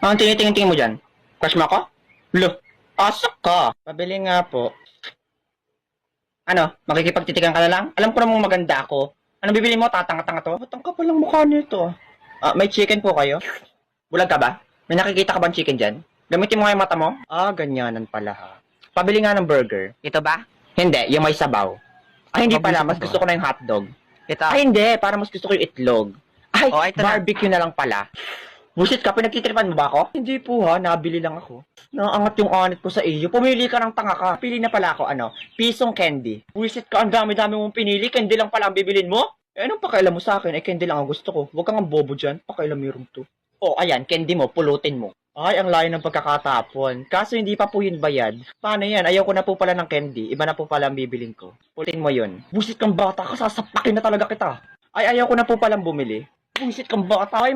Ang tinitingin-tingin mo dyan? Crush mo ako? Lo, asak ka. Pabili nga po. Ano, makikipagtitigan ka na lang? Alam ko namang maganda ako. Ano bibili mo? Tatanga-tanga to? Ba't ang kapal ng mukha nito? May chicken po kayo? Bulag ka ba? May nakikita ka bang chicken dyan? Gamitin mo nga yung mata mo? Ganyanan pala ha. Pabili nga ng burger. Ito ba? Hindi, yung may sabaw. Hindi pala, mas gusto ko na yung hotdog. Ito? Hindi, para mas gusto ko yung itlog. Ito barbecue na lang pala. Busit ka, pinagtitripan mo ba ako? Hindi po ha, nabili lang ako. Naangat yung anit ko sa iyo. Pumili ka ng tanga ka. Pili na pala ako, pisong candy. Busit ka, ang dami-dami mong pinili. Candy lang pala ang bibilin mo? Anong pakailan mo sa akin? Candy lang ang gusto ko. Huwag kang ang bobo dyan. Pakailan mo yung to. Ayan, candy mo, pulutin mo. Ang layo ng pagkakatapon. Kaso hindi pa po yun bayad. Paano yan? Ayaw ko na po pala ng candy. Iba na po pala ang bibilin ko. Pulutin mo yun. Busit kang bata ka, sasapakin na talaga kita. Ayaw ko na po palang bumili. Busit kang bata.